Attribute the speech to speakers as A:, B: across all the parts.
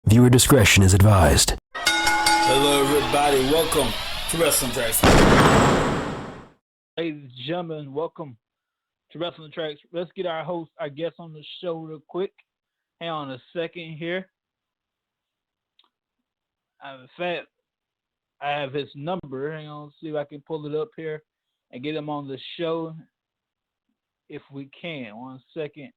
A: Viewer discretion is advised.
B: Hello, everybody. Welcome to Wrestling Tracks.
C: Ladies and gentlemen, welcome to Wrestling Tracks. Let's get our host, our guest on the show real quick. Hang on a second here. In fact, I have his number. Hang on, see if I can pull it up here and get him on the show if we can. 1 second.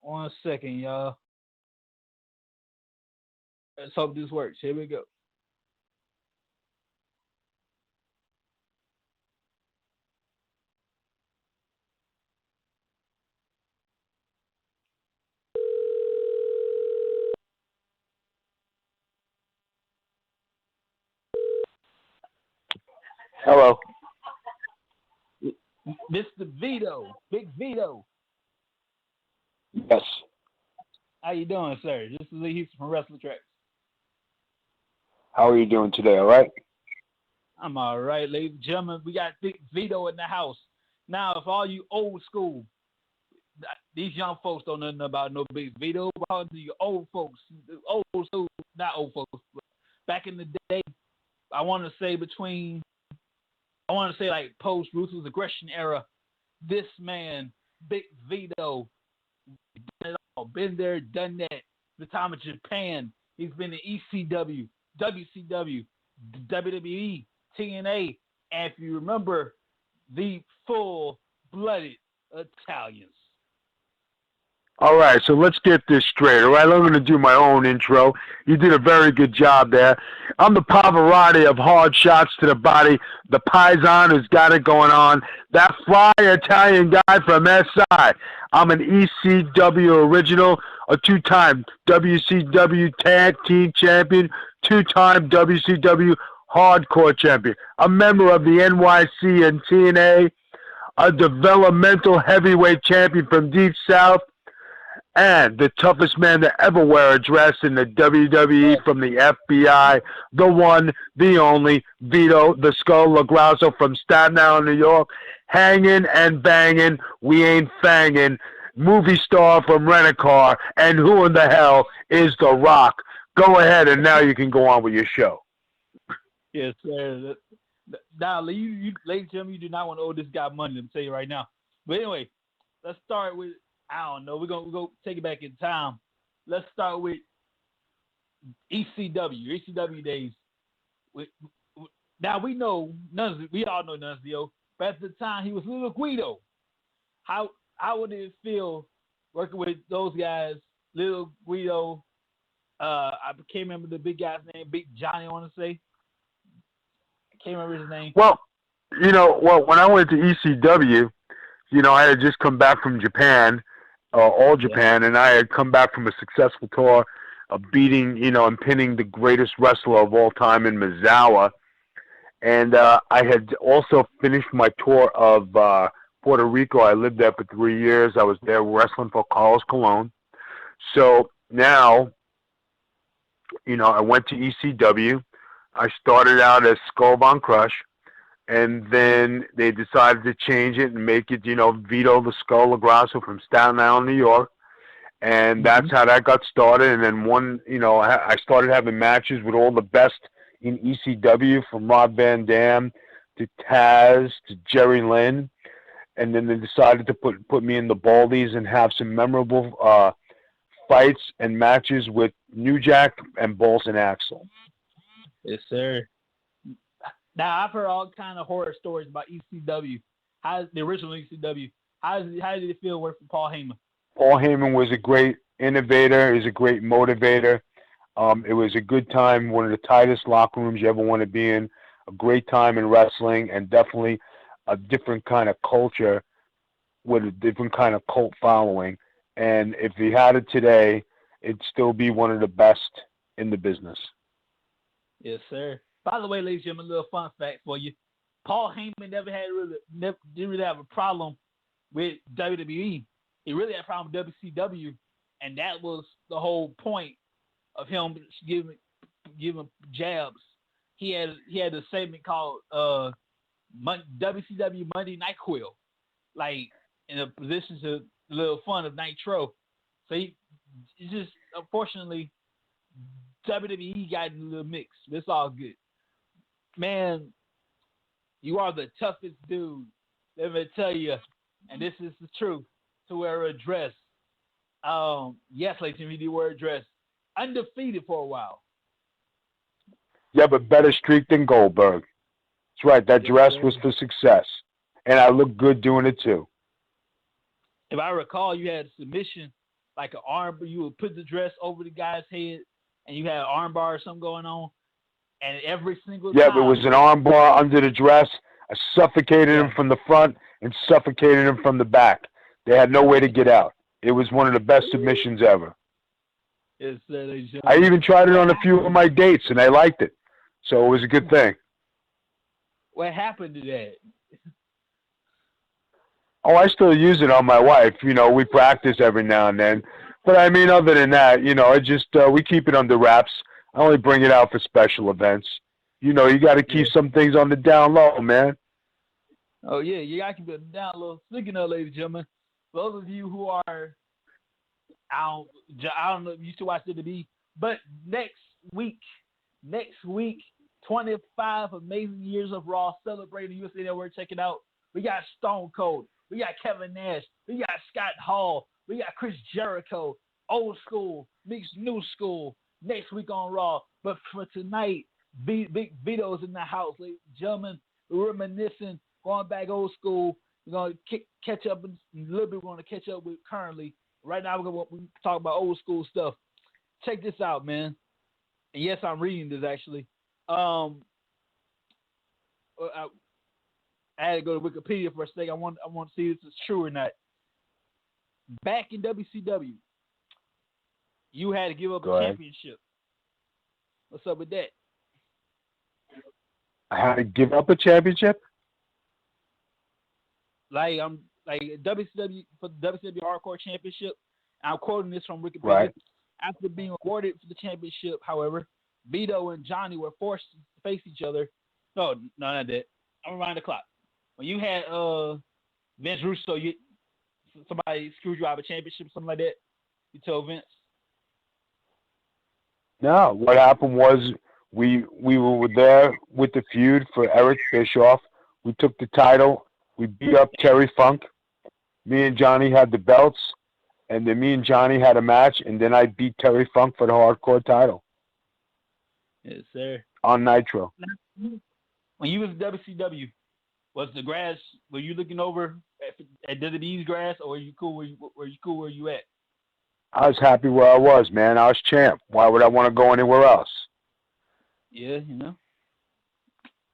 C: 1 second, y'all. Let's hope this works. Here we go.
D: Hello.
C: Mr. Vito, Big Vito.
D: Yes.
C: How you doing, sir? This is Lee Houston from Wrestling Tracks.
D: How are you doing today? All right?
C: I'm all right, ladies and gentlemen. We got Big Vito in the house. Now, if all you old school, these young folks don't know nothing about no Big Vito, but all you old folks, old school, not old folks, but back in the day, I want to say like post-Ruthless Aggression era, this man, Big Vito, done it all. Been there, done that. The time of Japan, he's been in ECW, WCW, WWE, TNA, and if you remember, the full-blooded Italians.
D: All right, so let's get this straight, all right? I'm going to do my own intro. You did a very good job there. I'm the Pavarotti of hard shots to the body, the Paisan who's got it going on, that fly Italian guy from SI. I'm an ECW original, a two-time WCW Tag Team Champion, two-time WCW Hardcore Champion, a member of the NYC and TNA, a developmental heavyweight champion from Deep South, and the toughest man to ever wear a dress in the WWE from the FBI, the one, the only, Vito the Skull LaGrasso from Staten Island, New York, hanging and banging, we ain't fanging, movie star from Rent-A-Car, and who in the hell is The Rock? Go ahead, and now you can go on with your show.
C: Yes, sir. Now, ladies and gentlemen, you do not want to owe this guy money, let me tell you right now. But anyway, let's start with, I don't know, we're gonna take it back in time. Let's start with ECW days. Now we know we all know Nunzio, but at the time he was Little Guido. How would it feel working with those guys, Little Guido? I can't remember the big guy's name, Big Johnny, I want to say. I can't remember his name.
D: Well, when I went to ECW, I had just come back from Japan, All Japan, and I had come back from a successful tour of beating, and pinning the greatest wrestler of all time in Misawa. And I had also finished my tour of Puerto Rico. I lived there for 3 years. I was there wrestling for Carlos Colon. So now, I went to ECW. I started out as Skull Von Crush, and then they decided to change it and make it, Vito the Skull LaGrasso from Staten Island, New York. And that's how that got started. And then I started having matches with all the best in ECW, from Rob Van Dam to Taz to Jerry Lynn. And then they decided to put me in the Baldies and have some memorable fights and matches with New Jack and Balls and Axel.
C: Yes, sir. Now, I've heard all kind of horror stories about ECW. The original ECW. How did it feel working for Paul Heyman?
D: Paul Heyman was a great innovator. He's a great motivator. It was a good time, one of the tightest locker rooms you ever want to be in, a great time in wrestling, and definitely a different kind of culture with a different kind of cult following. And if he had it today, it'd still be one of the best in the business.
C: Yes, sir. By the way, ladies and gentlemen, a little fun fact for you. Paul Heyman didn't really have a problem with WWE. He really had a problem with WCW, and that was the whole point of him giving jabs. He had a segment called WCW Monday Night Quill, like in a position to a little fun of Nitro. So it's just unfortunately WWE got in a little mix. It's all good. Man, you are the toughest dude. Let me tell you, and this is the truth, to wear a dress. Yes, ladies and gentlemen, you wear a dress. Undefeated for a while.
D: Yeah, but better streak than Goldberg. That's right. That dress was for success, and I looked good doing it too.
C: If I recall, you had a submission, like an arm. You would put the dress over the guy's head, and you had an arm bar or something going on. And every single time,
D: it was an arm bar under the dress. I suffocated him from the front and suffocated him from the back. They had no way to get out. It was one of the best submissions ever.
C: Yes,
D: I even tried it on a few of my dates, and they liked it. So it was a good thing.
C: What happened to that?
D: Oh, I still use it on my wife. You know, we practice every now and then. But, I mean, other than that, you know, it just we keep it under wraps. I only bring it out for special events. You know, you got to keep some things on the down low, man.
C: Oh, yeah, you got to keep it down low. Speaking of, ladies and gentlemen, for those of you who are, I don't know if you used to watch WWE, but next week, 25 amazing years of Raw celebrating USA Network. Check it out. We got Stone Cold. We got Kevin Nash. We got Scott Hall. We got Chris Jericho. Old school meets new school next week on Raw. But for tonight, Big Vito's in the house, ladies and gentlemen. We're reminiscing, going back old school. We're going to catch up in a little bit. We're going to catch up with currently. Right now, we're going to talk about old school stuff. Check this out, man. And yes, I'm reading this actually. I had to go to Wikipedia for a second. I want to see if this is true or not. Back in WCW, you had to give up a championship. What's up with that?
D: I had to give up a championship?
C: Like WCW for the WCW Hardcore Championship. I'm quoting this from Wikipedia.
D: Right.
C: After being awarded for the championship, however, Vito and Johnny were forced to face each other. No, not that. I'm around the clock. When you had Vince Russo, somebody screwed you out of a championship, something like that. You told Vince.
D: No, what happened was we were there with the feud for Eric Bischoff. We took the title. We beat up Terry Funk. Me and Johnny had the belts, and then me and Johnny had a match, and then I beat Terry Funk for the hardcore title.
C: Yes, sir.
D: On Nitro.
C: When you was at WCW, was the grass? Were you looking over at WWE's grass, or were you cool? Where you at?
D: I was happy where I was, man. I was champ. Why would I want to go anywhere else?
C: Yeah, you know.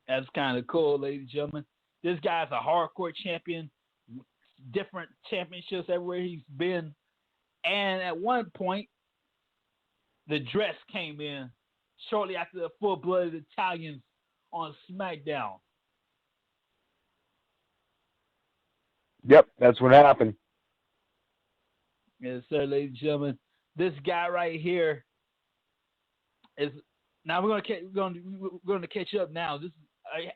C: That's kind of cool, ladies and gentlemen. This guy's a hardcore champion, different championships everywhere he's been. And at one point, the dress came in shortly after the full-blooded Italians on SmackDown.
D: Yep, that's what happened.
C: Yes, sir, ladies and gentlemen. This guy right here is now we're going to catch up now.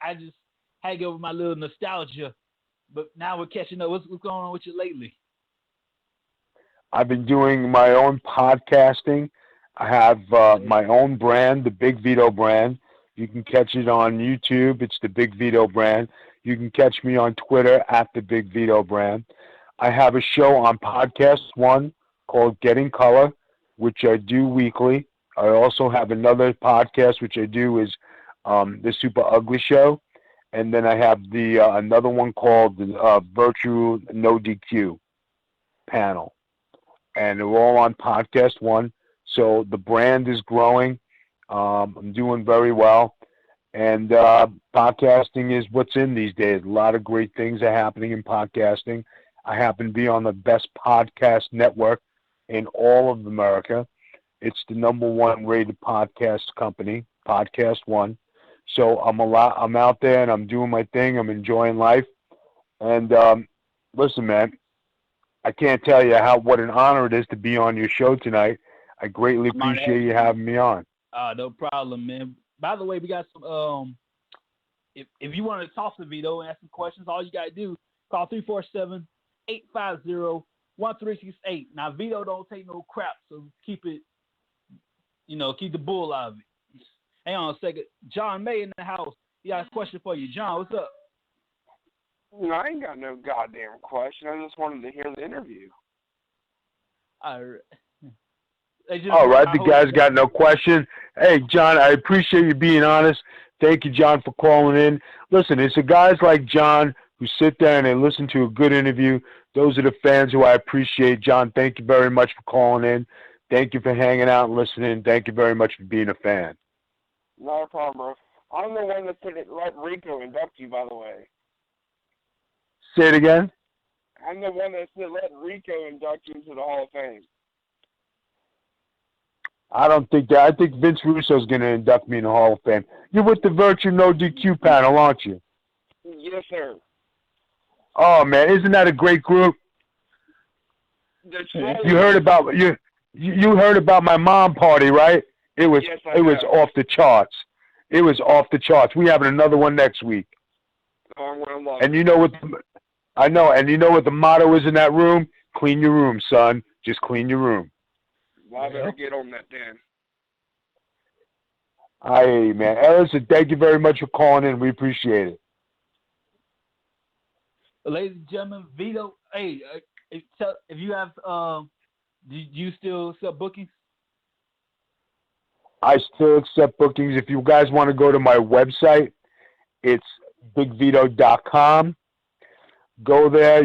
C: I just had to go with my little nostalgia, but now we're catching up. What's going on with you lately?
D: I've been doing my own podcasting. I have my own brand, the Big Vito brand. You can catch it on YouTube. It's the Big Vito brand. You can catch me on Twitter at the Big Vito brand. I have a show on Podcast One called Getting Color, which I do weekly. I also have another podcast which I do is the Super Ugly Show, and then I have the another one called the Virtual No DQ panel, and they're all on Podcast One. So the brand is growing. I'm doing very well, and podcasting is what's in these days. A lot of great things are happening in podcasting. I happen to be on the best podcast network in all of America. It's the #1 rated podcast company, Podcast One. So I'm out there and I'm doing my thing. I'm enjoying life. And listen, man, I can't tell you what an honor it is to be on your show tonight. I greatly appreciate you having me on.
C: No problem, man. By the way, we got some. If you want to talk to Vito and ask some questions, all you gotta do call 347-850-9228. 1368. Now Vito don't take no crap, so keep it, keep the bull out of it. Hang on a second. John May in the house. He got a question for you. John, what's up?
E: No, I ain't got no goddamn question. I just wanted to hear the interview.
C: All right.
D: The guy's got no question. Hey, John, I appreciate you being honest. Thank you, John, for calling in. Listen, it's the guys like John who sit there and they listen to a good interview. Those are the fans who I appreciate. John, thank you very much for calling in. Thank you for hanging out and listening. Thank you very much for being a fan.
E: Not a problem, bro. I'm the one that let Rico induct you, by the way.
D: Say it again?
E: I'm the one that let Rico induct you into the Hall of Fame.
D: I don't think that. I think Vince Russo's going to induct me in the Hall of Fame. You're with the Virtue No DQ panel, aren't you?
E: Yes, sir.
D: Oh, man, isn't that a great group? You heard about you heard about my mom party, right? It was off the charts. It was off the charts. We having another one next week. And you know what? I know. And you know what the motto is in that room? Clean your room, son. Just clean your room.
E: Well, I better get on that then.
D: Hey, man. Listen, thank you very much for calling in. We appreciate it.
C: Ladies and gentlemen, Vito, hey, if you have, do you still accept bookings?
D: I still accept bookings. If you guys want to go to my website, it's bigvito.com. Go there.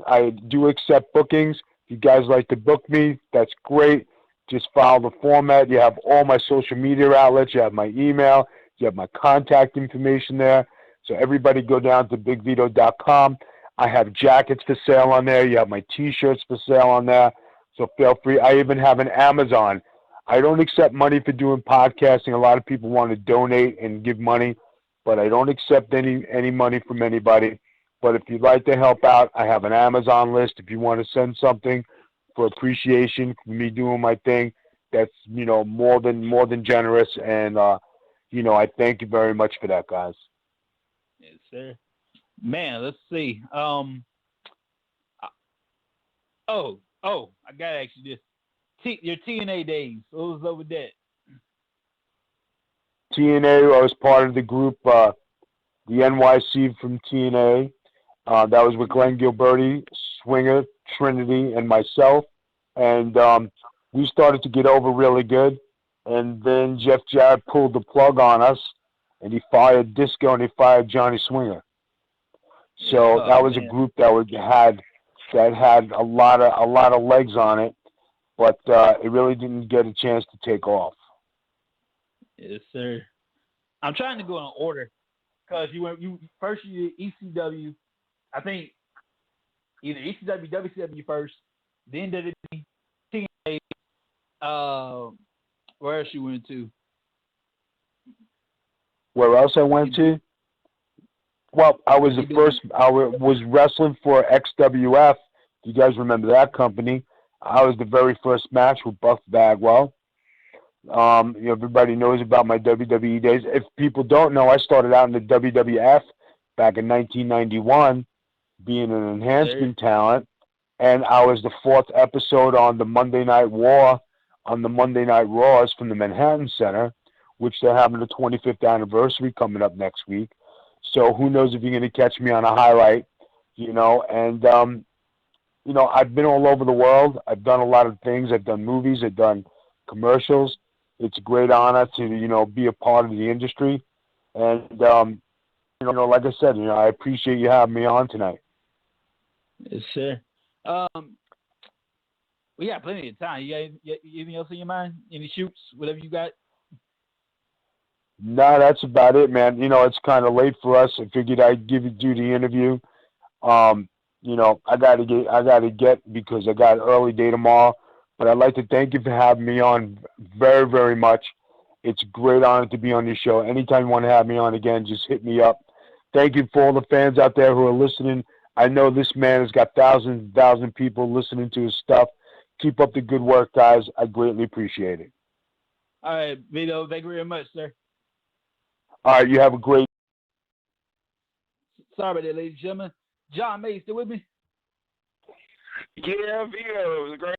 D: I do accept bookings. If you guys like to book me, that's great. Just follow the format. You have all my social media outlets. You have my email. You have my contact information there. So everybody go down to bigvito.com. I have jackets for sale on there. You have my T-shirts for sale on there. So feel free. I even have an Amazon. I don't accept money for doing podcasting. A lot of people want to donate and give money, but I don't accept any money from anybody. But if you'd like to help out, I have an Amazon list. If you want to send something for appreciation for me doing my thing, that's more than generous. And I thank you very much for that, guys.
C: Yes, sir. Man, let's see. I gotta ask you this. Your TNA days. What was up with that?
D: TNA, I was part of the group, the NYC from TNA. That was with Glenn Gilberti, Swinger, Trinity, and myself. And we started to get over really good. And then Jeff Jarrett pulled the plug on us, and he fired Disco and he fired Johnny Swinger. So that was a group that had a lot of legs on it, but it really didn't get a chance to take off.
C: Yes, sir. I'm trying to go in order because you did ECW. I think either ECW, WCW first, then WWE, TNA. Where else you went to?
D: Where else I went to? Well, I was the first. I was wrestling for XWF. You guys remember that company? I was the very first match with Buff Bagwell. Everybody knows about my WWE days. If people don't know, I started out in the WWF back in 1991, being an enhancement talent, and I was the 4th episode on the Monday Night War, on the Monday Night Raws from the Manhattan Center, which they're having the 25th anniversary coming up next week. So who knows if you're going to catch me on a highlight, and, I've been all over the world. I've done a lot of things. I've done movies. I've done commercials. It's a great honor to, be a part of the industry. And, like I said, I appreciate you having me on tonight.
C: Yes, sir. We got plenty of time. You got anything else in your mind? Any shoots? Whatever you got?
D: No, that's about it, man. It's kind of late for us. I figured I'd do the interview. I gotta get because I got an early day tomorrow. But I'd like to thank you for having me on very, very much. It's a great honor to be on your show. Anytime you want to have me on again, just hit me up. Thank you for all the fans out there who are listening. I know this man has got thousands and thousands of people listening to his stuff. Keep up the good work, guys. I greatly appreciate it.
C: All right, Vito, thank you very much, sir.
D: All right, you have a great...
C: Sorry about that, ladies and gentlemen. John May, still with me?
E: Yeah, Vito, the great